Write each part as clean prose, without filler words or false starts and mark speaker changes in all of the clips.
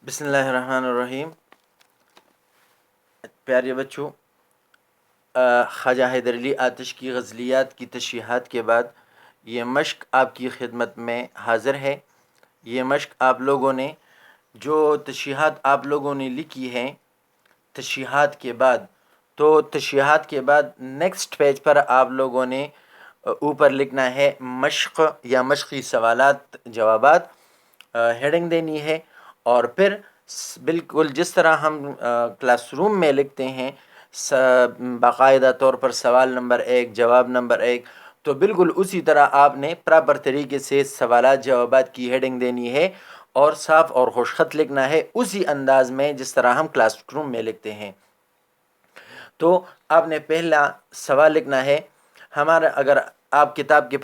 Speaker 1: بسم اللہ الرحمن الرحیم۔ پیارے بچوں، خواجہ حیدر علی آتش کی غزلیات کی تشریحات کے بعد یہ مشق آپ کی خدمت میں حاضر ہے۔ یہ مشق آپ لوگوں نے جو تشریحات آپ لوگوں نے لکھی ہیں تشریحات کے بعد، تو تشریحات کے بعد نیکسٹ پیج پر آپ لوگوں نے اوپر لکھنا ہے مشق یا مشقی سوالات جوابات، ہیڈنگ دینی ہے، اور پھر بالکل جس طرح ہم کلاس روم میں لکھتے ہیں باقاعدہ طور پر سوال نمبر 1 جواب نمبر 1، تو بالکل اسی طرح آپ نے پراپر طریقے سے سوالات جوابات کی ہیڈنگ دینی ہے اور صاف اور خوشخط لکھنا ہے اسی انداز میں جس طرح ہم کلاس روم میں لکھتے ہیں۔ تو آپ نے پہلا سوال لکھنا ہے ہمارا، اگر آپ کتاب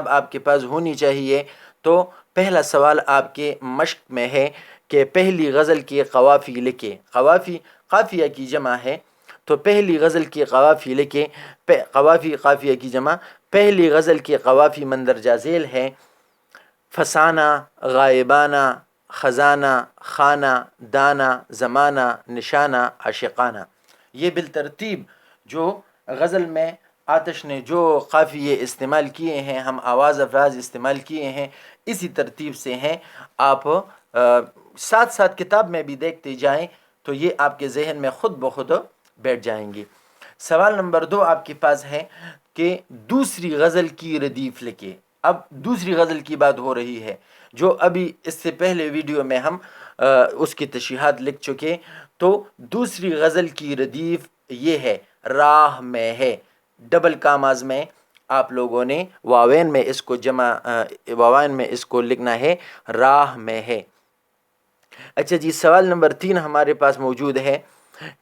Speaker 1: آپ کے پاس ہونی چاہیے، تو پہلا سوال آپ کے مشق میں ہے کہ پہلی غزل کی قوافی لکھے۔ قوافی قافیہ کی جمع ہے، تو پہلی غزل کی قوافی لکھے۔ قوافی قافیہ کی جمع، پہلی غزل کی قوافی مندرجہ ذیل ہے: فسانہ، غائبانہ، خزانہ، خانہ، دانہ، زمانہ، نشانہ، عاشقانہ۔ یہ بالترتیب جو غزل میں آتش نے جو قافیے استعمال کیے ہیں، ہم آواز افراز استعمال کیے ہیں، اسی ترتیب سے ہیں۔ آپ ساتھ ساتھ کتاب میں بھی دیکھتے جائیں تو یہ آپ کے ذہن میں خود بخود بیٹھ جائیں گی۔ سوال نمبر 2 آپ کے پاس ہے کہ دوسری غزل کی ردیف لکھے۔ اب دوسری غزل کی بات ہو رہی ہے جو ابھی اس سے پہلے ویڈیو میں ہم اس کی تشریحات لکھ چکے۔ تو دوسری غزل کی ردیف یہ ہے: راہ میں ہے، ڈبل کاماز میں آپ لوگوں نے واوین میں اس کو لکھنا ہے، راہ میں ہے۔ اچھا جی، سوال نمبر 3 ہمارے پاس موجود ہے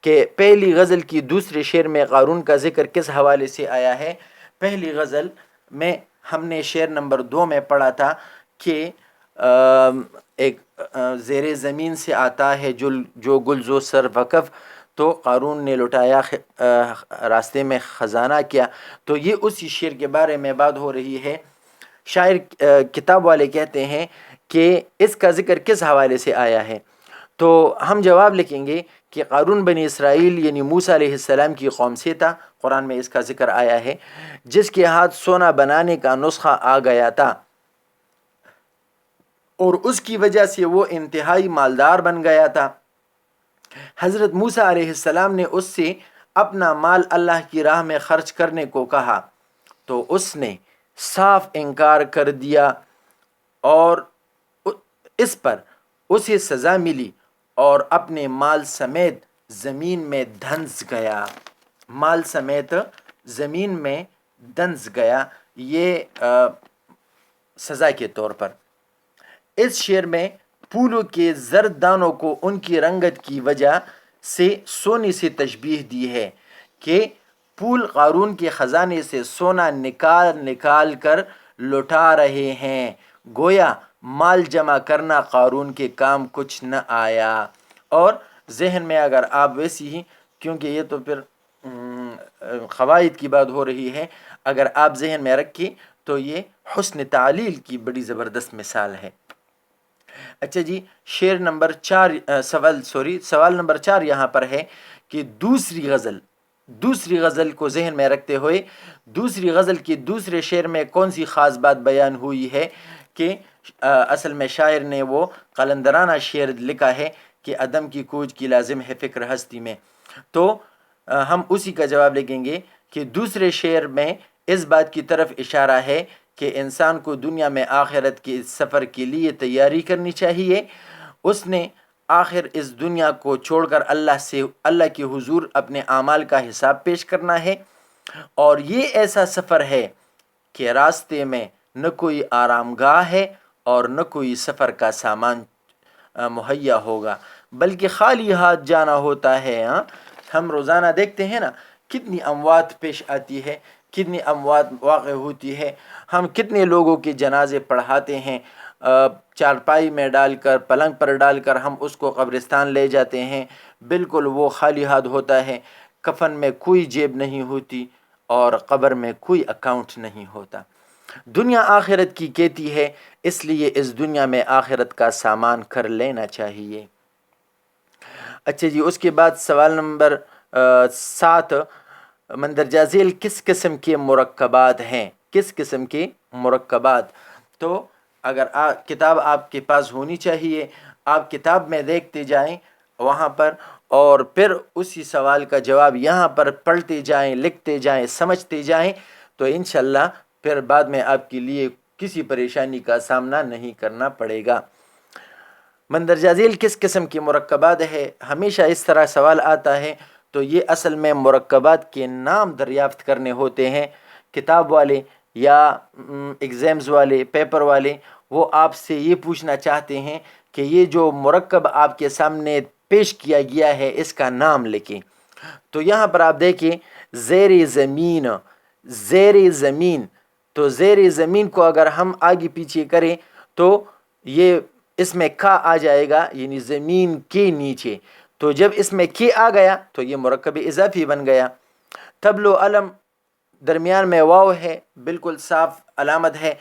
Speaker 1: کہ پہلی غزل کی دوسرے شعر میں قارون کا ذکر کس حوالے سے آیا ہے؟ پہلی غزل میں ہم نے شعر نمبر 2 میں پڑھا تھا کہ ایک زیر زمین سے آتا ہے جو گلزو سر وقف، تو قارون نے لٹایا راستے میں خزانہ کیا۔ تو یہ اسی شعر کے بارے میں بات ہو رہی ہے۔ شاعر کتاب والے کہتے ہیں کہ اس کا ذکر کس حوالے سے آیا ہے؟ تو ہم جواب لکھیں گے کہ قارون بنی اسرائیل یعنی موسیٰ علیہ السلام کی قوم سے تھا، قرآن میں اس کا ذکر آیا ہے، جس کے ہاتھ سونا بنانے کا نسخہ آ گیا تھا اور اس کی وجہ سے وہ انتہائی مالدار بن گیا تھا۔ حضرت موسیٰ علیہ السلام نے اس سے اپنا مال اللہ کی راہ میں خرچ کرنے کو کہا، تو اس نے صاف انکار کر دیا اور اس پر اسے سزا ملی اور اپنے مال سمیت زمین میں دھنس گیا۔ مال سمیت زمین میں دھنس گیا، یہ سزا کے طور پر۔ اس شعر میں پھولوں کے زرد دانوں کو ان کی رنگت کی وجہ سے سونے سے تشبیہ دی ہے کہ پھول قارون کے خزانے سے سونا نکال نکال کر لٹا رہے ہیں، گویا مال جمع کرنا قارون کے کام کچھ نہ آیا۔ اور ذہن میں اگر آپ ویسی ہی، کیونکہ یہ تو پھر قواعد کی بات ہو رہی ہے، اگر آپ ذہن میں رکھیں تو یہ حسن تعلیل کی بڑی زبردست مثال ہے۔ اچھا جی، سوال نمبر 4 یہاں پر ہے کہ دوسری غزل کو ذہن میں رکھتے ہوئے دوسری غزل کی دوسرے شعر میں کون سی خاص بات بیان ہوئی ہے کہ اصل میں شاعر نے وہ قلندرانہ شعر لکھا ہے کہ عدم کی کوج کی لازم ہے فکر ہستی میں۔ تو ہم اسی کا جواب لکھیں گے کہ دوسرے شعر میں اس بات کی طرف اشارہ ہے کہ انسان کو دنیا میں آخرت کے سفر کے لیے تیاری کرنی چاہیے۔ اس نے آخر اس دنیا کو چھوڑ کر اللہ کے حضور اپنے اعمال کا حساب پیش کرنا ہے، اور یہ ایسا سفر ہے کہ راستے میں نہ کوئی آرام گاہ ہے اور نہ کوئی سفر کا سامان مہیا ہوگا، بلکہ خالی ہاتھ جانا ہوتا ہے۔ ہم روزانہ دیکھتے ہیں نا کتنی اموات پیش آتی ہے، کتنی اموات واقع ہوتی ہے، ہم کتنے لوگوں کے جنازے پڑھاتے ہیں، چارپائی میں ڈال کر، پلنگ پر ڈال کر ہم اس کو قبرستان لے جاتے ہیں، بالکل وہ خالی ہاتھ ہوتا ہے، کفن میں کوئی جیب نہیں ہوتی اور قبر میں کوئی اکاؤنٹ نہیں ہوتا۔ دنیا آخرت کی کہتی ہے، اس لیے اس دنیا میں آخرت کا سامان کر لینا چاہیے۔ اچھا جی، اس کے بعد سوال نمبر 7، مندرجہ ذیل کس قسم کے مرکبات ہیں؟ کس قسم کے مرکبات؟ تو اگر کتاب آپ کے پاس ہونی چاہیے، آپ کتاب میں دیکھتے جائیں وہاں پر، اور پھر اسی سوال کا جواب یہاں پر پڑھتے جائیں، لکھتے جائیں، سمجھتے جائیں، تو انشاءاللہ پھر بعد میں آپ کے لیے کسی پریشانی کا سامنا نہیں کرنا پڑے گا۔ مندرجہ ذیل کس قسم کے مرکبات ہے؟ ہمیشہ اس طرح سوال آتا ہے، تو یہ اصل میں مرکبات کے نام دریافت کرنے ہوتے ہیں۔ کتاب والے یا ایگزامز والے، پیپر والے، وہ آپ سے یہ پوچھنا چاہتے ہیں کہ یہ جو مرکب آپ کے سامنے پیش کیا گیا ہے اس کا نام لکھیں۔ تو یہاں پر آپ دیکھیں زیر زمین، زیر زمین، تو زیر زمین کو اگر ہم آگے پیچھے کریں تو یہ اس میں کھا آ جائے گا، یعنی زمین کے نیچے۔ تو جب اس میں کی آ گیا تو یہ مرکب اضافی بن گیا۔ تبل و علم، درمیان میں واو ہے، بالکل صاف علامت ہے،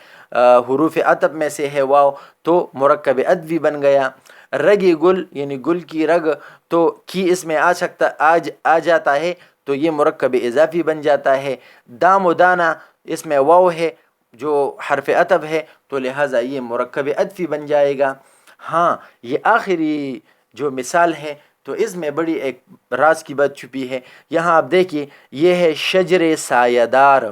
Speaker 1: حروف عطف میں سے ہے واو، تو مرکب عطفی بن گیا۔ رگ گل، یعنی گل کی رگ، تو کی اس میں آ جاتا ہے تو یہ مرکب اضافی بن جاتا ہے۔ دام و دانہ، اس میں واو ہے جو حرف عطف ہے، تو لہٰذا یہ مرکب عطفی بن جائے گا۔ ہاں، یہ آخری جو مثال ہے تو اس میں بڑی ایک راز کی بات چھپی ہے۔ یہاں آپ دیکھیے، یہ ہے شجر سایہ دار۔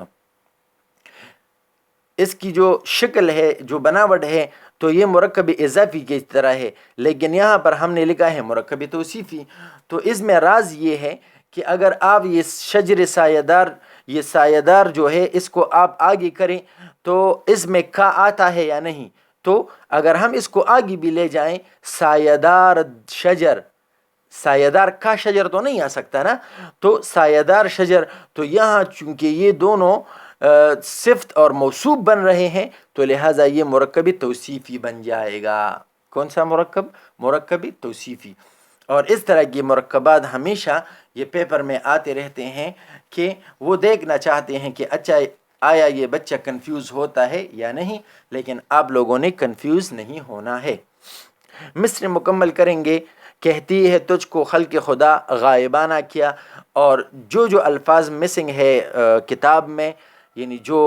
Speaker 1: اس کی جو شکل ہے، جو بناوٹ ہے، تو یہ مرکب اضافی کی طرح ہے، لیکن یہاں پر ہم نے لکھا ہے مرکب توصیفی۔ تو اس میں راز یہ ہے کہ اگر آپ یہ شجر سایہ دار، یہ سایہ دار جو ہے اس کو آپ آگے کریں تو اس میں کا آتا ہے یا نہیں؟ تو اگر ہم اس کو آگے بھی لے جائیں، سایہ دار شجر، سایہ دار کا شجر تو نہیں آ سکتا نا، تو سایہ دار شجر، تو یہاں چونکہ یہ دونوں صفت اور موصوف بن رہے ہیں تو لہٰذا یہ مرکب توصیفی بن جائے گا۔ کون سا مرکب؟ مرکب توصیفی۔ اور اس طرح کی مرکبات ہمیشہ یہ پیپر میں آتے رہتے ہیں کہ وہ دیکھنا چاہتے ہیں کہ اچھا آیا یہ بچہ کنفیوز ہوتا ہے یا نہیں، لیکن آپ لوگوں نے کنفیوز نہیں ہونا ہے۔ مصر مکمل کریں گے، کہتی ہے تجھ کو خلق خدا غائبانہ کیا، اور جو الفاظ مسنگ ہے کتاب میں، یعنی جو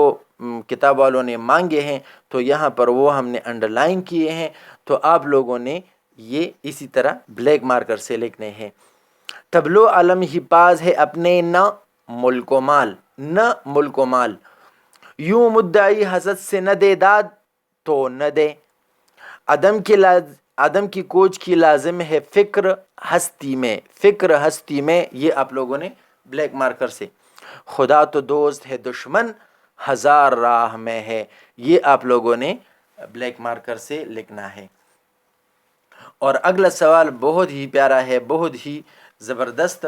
Speaker 1: کتاب والوں نے مانگے ہیں، تو یہاں پر وہ ہم نے انڈر لائن کیے ہیں، تو آپ لوگوں نے یہ اسی طرح بلیک مارکر سے لکھنے ہیں۔ تبلو علم ہی پاز ہے اپنے نہ ملک و مال، نہ ملک و مال، یوں مدعی حسد سے نہ دے داد تو نہ دے، عدم کی کوچ کی لازم ہے فکر ہستی میں، فکر ہستی میں، یہ آپ لوگوں نے بلیک مارکر سے۔ خدا تو دوست ہے دشمن ہزار راہ میں ہے، یہ آپ لوگوں نے بلیک مارکر سے لکھنا ہے۔ اور اگلا سوال بہت ہی پیارا ہے، بہت ہی زبردست۔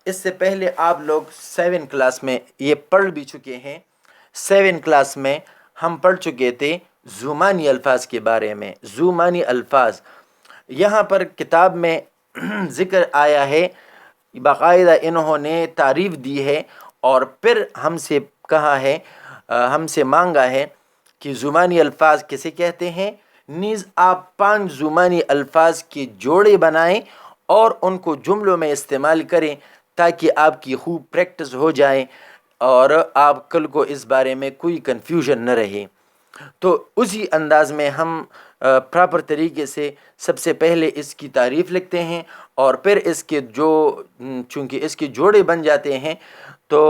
Speaker 1: اس سے پہلے آپ لوگ 7 کلاس میں یہ پڑھ بھی چکے ہیں۔ 7 کلاس میں ہم پڑھ چکے تھے زمانی الفاظ کے بارے میں۔ زمانی الفاظ یہاں پر کتاب میں ذکر آیا ہے، باقاعدہ انہوں نے تعریف دی ہے، اور پھر ہم سے کہا ہے، ہم سے مانگا ہے کہ زمانی الفاظ کسے کہتے ہیں، نیز آپ 5 زمانی الفاظ کے جوڑے بنائیں اور ان کو جملوں میں استعمال کریں تاکہ آپ کی خوب پریکٹس ہو جائے اور آپ کل کو اس بارے میں کوئی کنفیوژن نہ رہے۔ تو اسی انداز میں ہم پراپر طریقے سے سب سے پہلے اس کی تعریف لکھتے ہیں، اور پھر اس کے چونکہ اس کے جوڑے بن جاتے ہیں تو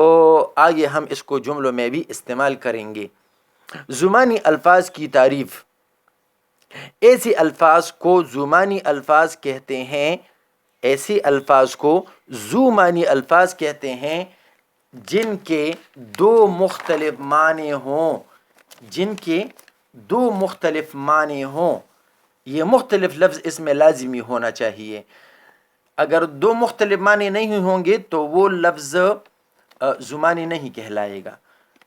Speaker 1: آگے ہم اس کو جملوں میں بھی استعمال کریں گے۔ زمانی الفاظ کی تعریف، ایسے الفاظ کو زمانی الفاظ کہتے ہیں، ایسے الفاظ کو زمانی الفاظ کہتے ہیں جن کے 2 مختلف معنی ہوں، جن کے 2 مختلف معنی ہوں۔ یہ مختلف لفظ اس میں لازمی ہونا چاہیے، اگر 2 مختلف معنی نہیں ہوں گے تو وہ لفظ زمانی نہیں کہلائے گا،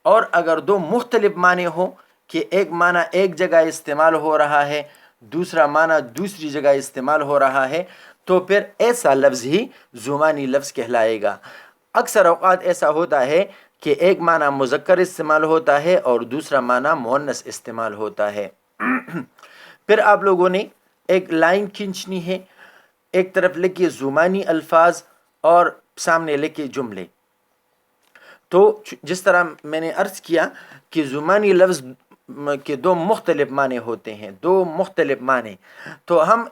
Speaker 1: اور اگر 2 مختلف معنی ہوں کہ ایک معنی ایک جگہ استعمال ہو رہا ہے، دوسرا معنی دوسری جگہ استعمال ہو رہا ہے، تو پھر ایسا لفظ ہی زمانی لفظ کہلائے گا۔ اکثر اوقات ایسا ہوتا ہے کہ ایک معنی مذکر استعمال ہوتا ہے اور دوسرا معنی مؤنث استعمال ہوتا ہے۔ پھر آپ لوگوں نے ایک لائن کھینچنی ہے، ایک طرف لکھیے زمانی الفاظ اور سامنے لکھیے جملے۔ تو جس طرح میں نے عرض کیا کہ زمانی لفظ کے دو مختلف معنی ہوتے ہیں، دو مختلف معنی، تو ہم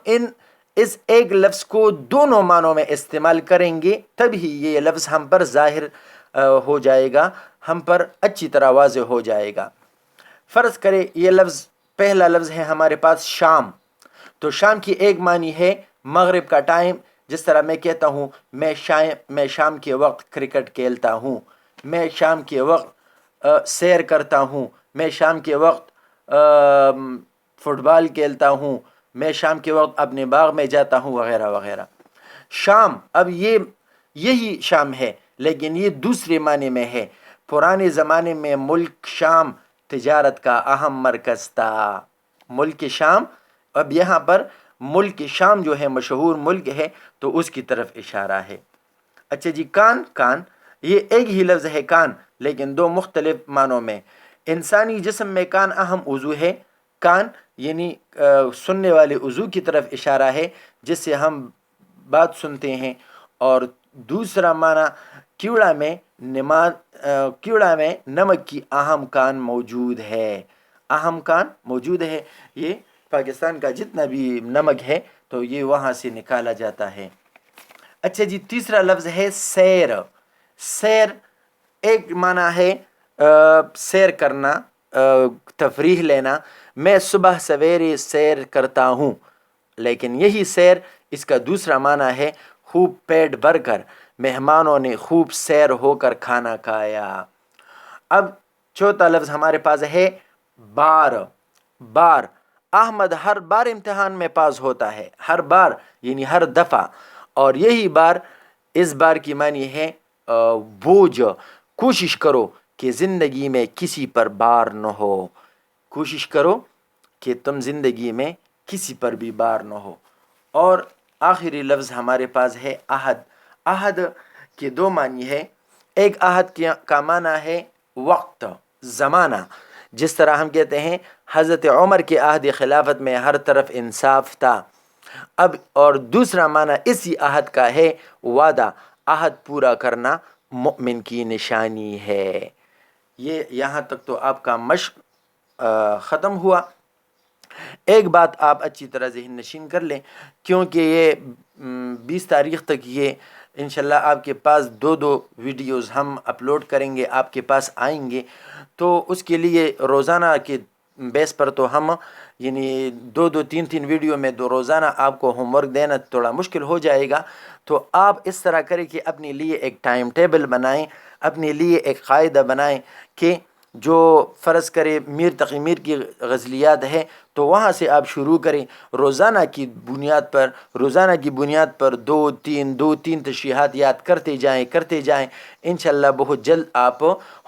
Speaker 1: اس ایک لفظ کو دونوں معنوں میں استعمال کریں گے، تب ہی یہ لفظ ہم پر ظاہر ہو جائے گا، ہم پر اچھی طرح واضح ہو جائے گا۔ فرض کرے یہ لفظ، پہلا لفظ ہے ہمارے پاس شام، تو شام کی ایک معنی ہے مغرب کا ٹائم، جس طرح میں کہتا ہوں میں شام کے وقت کرکٹ کھیلتا ہوں، میں شام کے وقت سیر کرتا ہوں، میں شام کے وقت فٹ بال کھیلتا ہوں، میں شام کے وقت اپنے باغ میں جاتا ہوں، وغیرہ وغیرہ۔ شام، اب یہی شام ہے لیکن یہ دوسرے معنی میں ہے۔ پرانے زمانے میں ملک شام تجارت کا اہم مرکز تھا، ملک شام، اب یہاں پر ملک شام جو ہے مشہور ملک ہے، تو اس کی طرف اشارہ ہے۔ اچھا جی، کان یہ ایک ہی لفظ ہے کان، لیکن دو مختلف معنوں میں۔ انسانی جسم میں کان اہم عضو ہے، کان یعنی سننے والے عضو کی طرف اشارہ ہے جس سے ہم بات سنتے ہیں، اور دوسرا معنی کیوڑا میں نمک کی اہم کان موجود ہے، اہم کان موجود ہے۔ یہ پاکستان کا جتنا بھی نمک ہے تو یہ وہاں سے نکالا جاتا ہے۔ اچھا جی، تیسرا لفظ ہے سیر۔ سیر ایک معنی ہے سیر کرنا، تفریح لینا، میں صبح سویرے سیر کرتا ہوں، لیکن یہی سیر اس کا دوسرا معنی ہے خوب پیٹ بھر کر، مہمانوں نے خوب سیر ہو کر کھانا کھایا۔ اب چوتھا لفظ ہمارے پاس ہے بار۔ احمد ہر بار امتحان میں پاس ہوتا ہے، ہر بار یعنی ہر دفعہ، اور یہی بار، اس بار کی معنی ہے بوجھ۔ کوشش کرو کہ زندگی میں کسی پر بار نہ ہو، کوشش کرو کہ تم زندگی میں کسی پر بھی بار نہ ہو۔ اور آخری لفظ ہمارے پاس ہے عہد۔ عہد کے دو معنی ہے، ایک عہد کا معنی ہے وقت، زمانہ، جس طرح ہم کہتے ہیں حضرت عمر کے عہد خلافت میں ہر طرف انصاف تھا۔ اب اور دوسرا معنی اسی عہد کا ہے وعدہ، عہد پورا کرنا مومن کی نشانی ہے۔ یہ یہاں تک تو آپ کا مشق ختم ہوا۔ ایک بات آپ اچھی طرح ذہن نشین کر لیں، کیونکہ یہ 20 تاریخ تک یہ انشاءاللہ آپ کے پاس دو ویڈیوز ہم اپلوڈ کریں گے، آپ کے پاس آئیں گے، تو اس کے لیے روزانہ کے بیس پر تو ہم یعنی 2-3 ویڈیو میں روزانہ آپ کو ہوم ورک دینا تھوڑا مشکل ہو جائے گا۔ تو آپ اس طرح کریں کہ اپنے لیے ایک ٹائم ٹیبل بنائیں، اپنے لیے ایک قاعدہ بنائیں کہ جو فرض کرے میر تقی میر کی غزلیات ہے تو وہاں سے آپ شروع کریں، روزانہ کی بنیاد پر 2-3 تشریحات یاد کرتے جائیں۔ انشاءاللہ بہت جلد آپ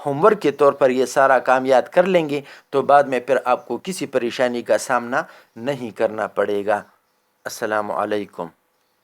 Speaker 1: ہوم ورک کے طور پر یہ سارا کام یاد کر لیں گے، تو بعد میں پھر آپ کو کسی پریشانی کا سامنا نہیں کرنا پڑے گا۔ السلام علیکم۔